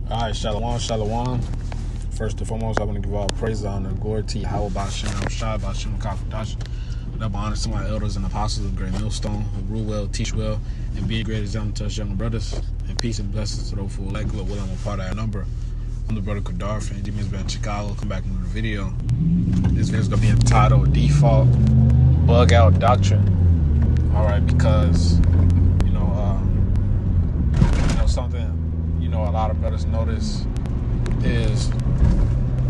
All right, shalom, shalom. First and foremost, I want to give all praise, honor, and glory to Yahweh B'Shem, Shai B'Shem, Kakadash. Double honor to my elders and apostles of Great Millstone, who rule well, teach well, and be a great example to us younger brothers. And peace and blessings to those who elect, Lord willing, I'm a part of that number. I'm the brother Kadar, fan Demons been in Chicago. Come back into the video. This video is going to be entitled Default Bug Out Doctrine. All right, because, something, a lot of brothers notice is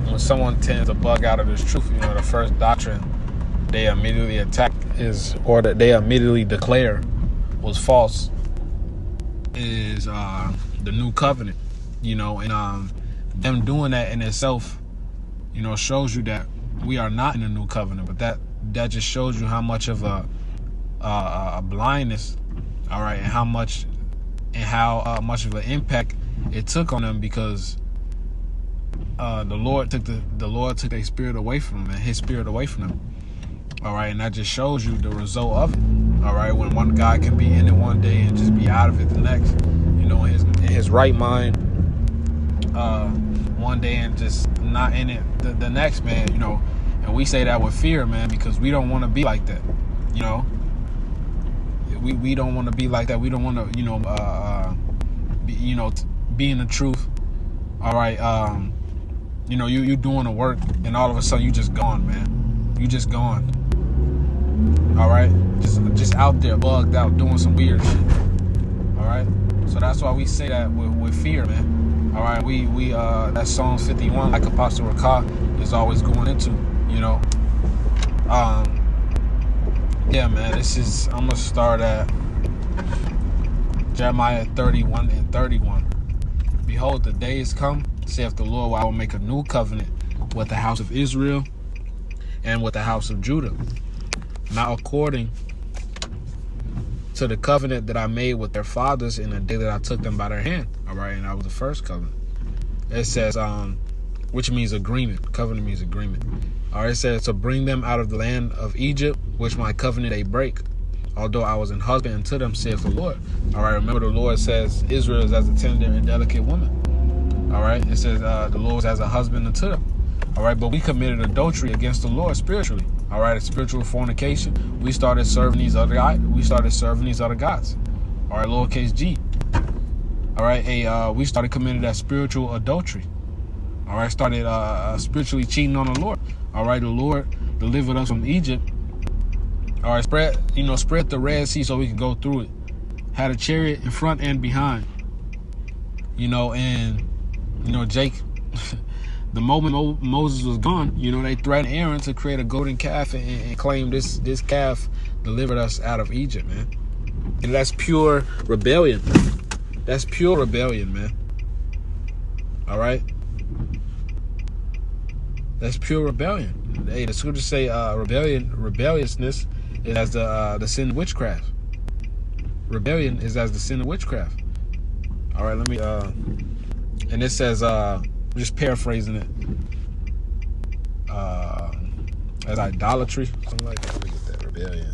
when someone tends to bug out of this truth, the first doctrine they immediately attack or that they immediately declare was false is the new covenant, and them doing that in itself, shows you that we are not in the new covenant, but that just shows you how much of a blindness, all right, and how much of an impact it took on them, because the Lord took their spirit away from them, and His spirit away from them. All right, and that just shows you the result of it. All right, when one guy can be in it one day and just be out of it the next, in his right mind one day and just not in it the next, man. And we say that with fear, man, because we don't want to be like that. We don't want to be like that. We don't want to, be in the truth. All right, you doing the work, and all of a sudden you just gone, man. You just gone. All right, just out there, bugged out, doing some weird shit. All right, so that's why we say that with fear, man. All right, we that Psalms 51, like Apostle Rakah is always going into, yeah, man. I'm gonna start at Jeremiah 31 and 31. Behold, the days come, saith the Lord, where I will make a new covenant with the house of Israel and with the house of Judah, not according to the covenant that I made with their fathers in the day that I took them by their hand. All right, and that was the first covenant. It says, which means agreement. Covenant means agreement. All right, it says, to bring them out of the land of Egypt, which my covenant they break, although I was an husband unto them, saith the Lord. All right, remember the Lord says Israel is as a tender and delicate woman. All right, it says the Lord is as a husband unto them. All right, but we committed adultery against the Lord spiritually. All right, it's spiritual fornication. We started serving these other gods. All right, lowercase g. All right, we started committing that spiritual adultery. All right, started spiritually cheating on the Lord. All right, the Lord delivered us from Egypt. All right, spread the Red Sea so we can go through it. Had a chariot in front and behind. Jake, the moment Moses was gone, they threatened Aaron to create a golden calf and claim this calf delivered us out of Egypt, man. And that's pure rebellion. That's pure rebellion, man. All right? That's pure rebellion. Hey, the scriptures say rebelliousness is as the sin of witchcraft. Rebellion is as the sin of witchcraft. All right, let me and it says just paraphrasing it as idolatry, something like that. Let me get that. Rebellion.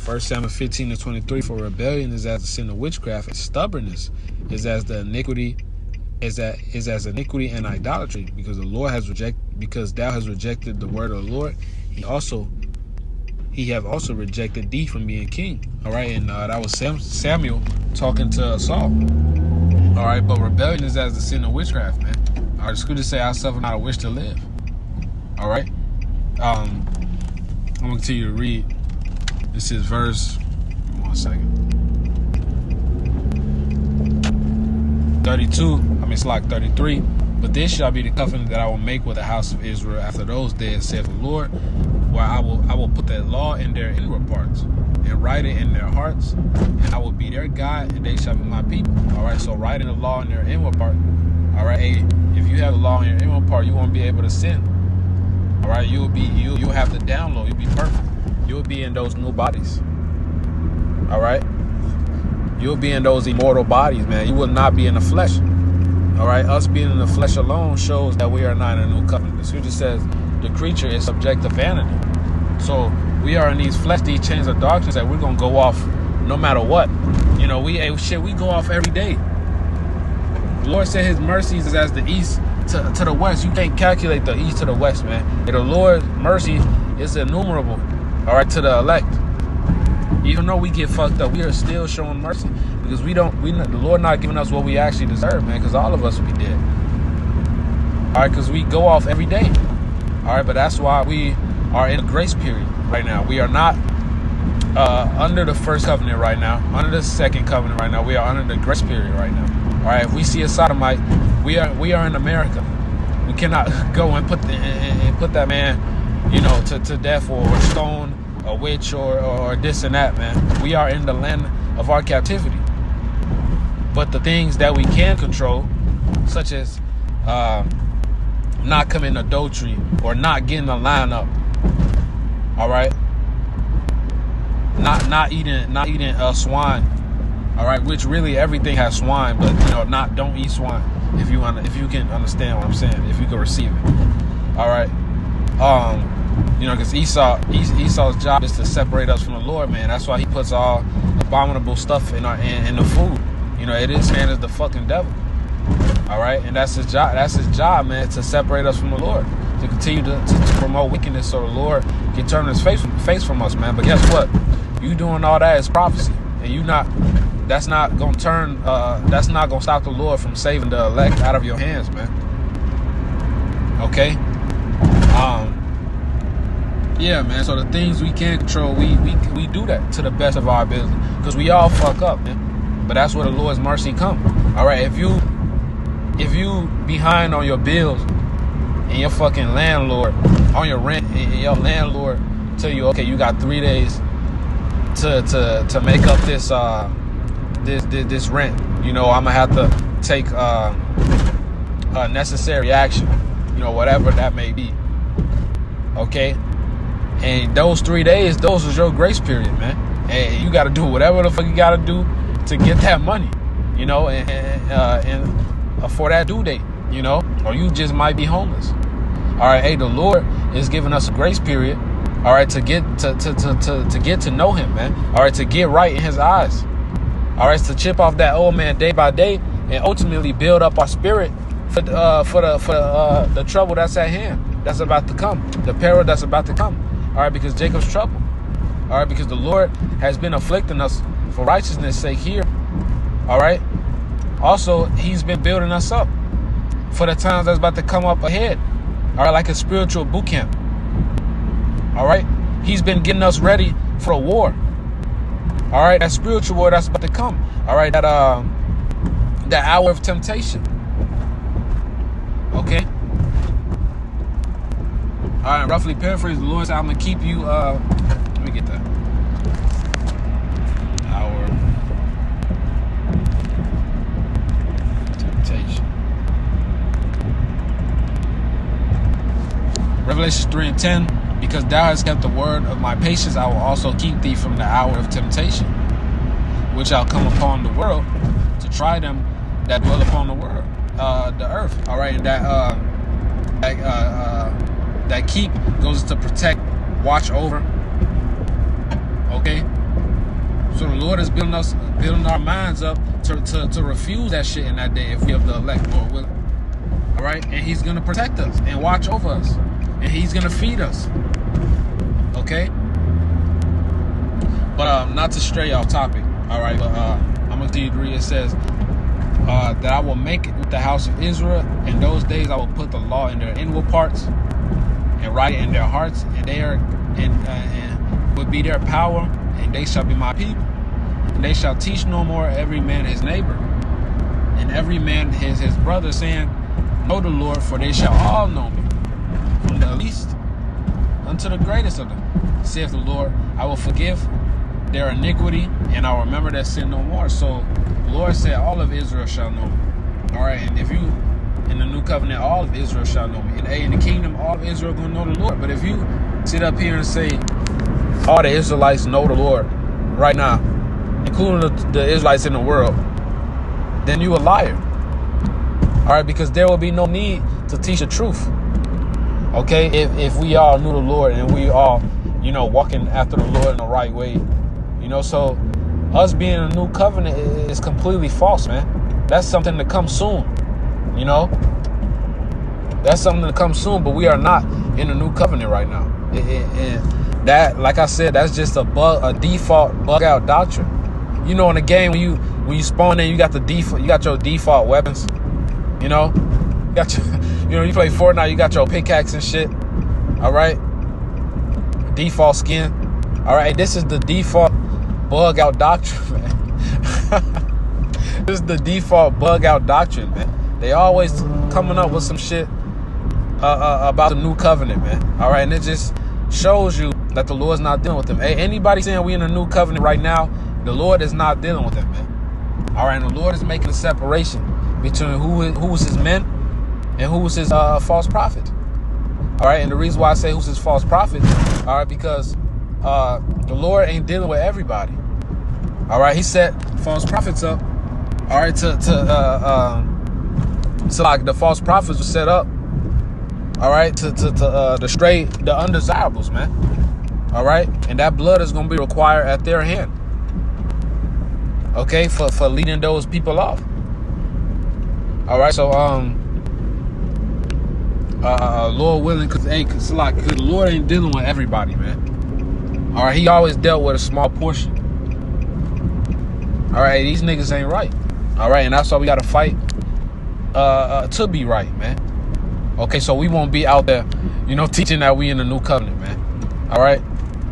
1 Samuel 15:23, for rebellion is as the sin of witchcraft, and stubbornness is as the iniquity is as iniquity and idolatry, because thou hast rejected the word of the Lord, he have also rejected thee from being king. All right, and that was Samuel talking to Saul. All right, but rebellion is as the sin of witchcraft, man. All right, the scriptures say, I suffer not a wish to live. All right, I'm gonna continue to read. This is verse, 33. But this shall be the covenant that I will make with the house of Israel after those days, saith the Lord, where I will put that law in their inward parts and write it in their hearts, and I will be their God, and they shall be my people. All right, so writing the law in their inward part. All right, hey, if you have the law in your inward part, you won't be able to sin. All right, you'll have the download. You'll be perfect. You'll be in those new bodies. All right, you'll be in those immortal bodies, man. You will not be in the flesh. All right, us being in the flesh alone shows that we are not in a new covenant. The scripture says the creature is subject to vanity. So we are in these fleshly chains of darkness that we're going to go off no matter what. You know, we go off every day. The Lord said his mercies is as the east to the west. You can't calculate the east to the west, man. And the Lord's mercy is innumerable, all right, to the elect. Even though we get fucked up, we are still showing mercy because the Lord not giving us what we actually deserve, man, because all of us would be dead. All right, because we go off every day. All right, but that's why we are in a grace period right now. We are not under the first covenant right now, under the second covenant right now. We are under the grace period right now. All right, if we see a sodomite, we are in America. We cannot go and put that man, you know, to death or stone a witch or this and that, man. We are in the land of our captivity. But the things that we can control, such as not committing adultery or not getting a lineup, all right, not eating swine, all right, which really everything has swine, but you know, don't eat swine if you can understand what I'm saying, if you can receive it, all right. You know, because Esau's job is to separate us from the Lord, man. That's why he puts all abominable stuff in the food. You know, this man is the fucking devil. All right, and that's his job. That's his job, man, to separate us from the Lord, to continue to promote wickedness, so the Lord can turn his face from us, man. But guess what? You doing all that is prophecy, and that's not gonna stop the Lord from saving the elect out of your hands, man. Okay. Yeah, man. So the things we can't control, we do that to the best of our ability, because we all fuck up, man. But that's where the Lord's mercy come. All right, if you behind on your bills and your fucking landlord on your rent, and your landlord tell you, okay, you got 3 days to make up this rent. You know, I'm gonna have to take necessary action. You know, whatever that may be. Okay. And those 3 days, those was your grace period, man. And you got to do whatever the fuck you got to do to get that money, you know, and for that due date, you know, or you just might be homeless. All right, hey, the Lord is giving us a grace period, all right, to get to know Him, man. All right, to get right in His eyes. All right, to chip off that old man day by day, and ultimately build up our spirit for the trouble that's at hand, that's about to come, the peril that's about to come. All right, because Jacob's trouble. All right, because the Lord has been afflicting us for righteousness' sake here. All right. Also, He's been building us up for the times that's about to come up ahead. All right, like a spiritual boot camp. All right, He's been getting us ready for a war. All right, that spiritual war that's about to come. All right, that hour of temptation. Okay. All right, roughly paraphrase, the Lord said, I'm going to keep you, let me get that. Our temptation. Revelation 3:10, because thou hast kept the word of my patience, I will also keep thee from the hour of temptation, which shall come upon the world to try them that dwell upon the world, the earth. All right, and that keep goes to protect, watch over. Okay, so the Lord is building our minds up to refuse that shit in that day if we have the elect, Lord willing. All right, and He's gonna protect us and watch over us, and He's gonna feed us. Okay, but not to stray off topic. All right, but I'm gonna continue to read. It says that I will make it with the house of Israel. In those days, I will put the law in their inward parts and write it in their hearts, and they are and would be their power, and they shall be my people. And they shall teach no more every man his neighbor, and every man his brother, saying, Know the Lord, for they shall all know me, from the least unto the greatest of them, saith the Lord. I will forgive their iniquity, and I will remember their sin no more. So the Lord said, all of Israel shall know me. All right, and if you in the new covenant, all of Israel shall know me. And in the kingdom, all of Israel gonna know the Lord. But if you sit up here and say all the Israelites know the Lord right now, including the Israelites in the world, then you a liar. All right, because there will be no need to teach the truth. Okay, if we all knew the Lord and we all, you know, walking after the Lord in the right way, you know. So us being in a new covenant is completely false, man. That's something to come soon, you know. That's something to come soon, but we are not in a new covenant right now. And that, like I said, that's just a default bug out doctrine. You know, in the game when you spawn in, you got your default weapons. You know, you play Fortnite, you got your pickaxe and shit. All right, default skin. All right, this is the default bug out doctrine, man. This is the default bug out doctrine, man. They always coming up with some shit about the new covenant, man. All right, and it just shows you that the Lord's not dealing with them. Hey, anybody saying we in a new covenant right now, the Lord is not dealing with them, man. All right, and the Lord is making a separation between who's his men and who's his false prophet. All right, and the reason why I say who's his false prophet, all right, because the Lord ain't dealing with everybody. All right, he set false prophets up. All right, so like the false prophets were set up. All right, to destroy the undesirables, man. All right, and that blood is gonna be required at their hand. Okay, for leading those people off. All right, so Lord willing, cause the Lord ain't dealing with everybody, man. All right, he always dealt with a small portion. All right, these niggas ain't right. All right, and that's why we gotta fight to be right, man. Okay, so we won't be out there, teaching that we in the new covenant, man. All right.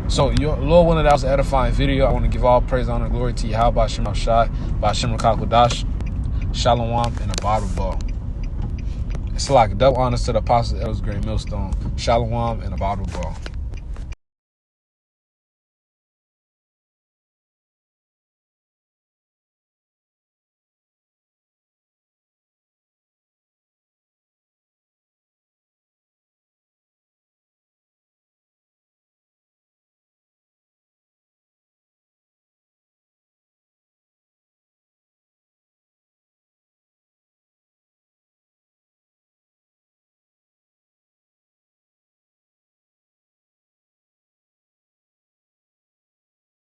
So, Lord willing, that was an edifying video. I want to give all praise, honor, and glory to Yahweh Shem Shai, by Shem Kakodash, Shalom, and a bottle ball. It's like double honors to the apostles, elders, great millstone, Shalom, and a bottle ball.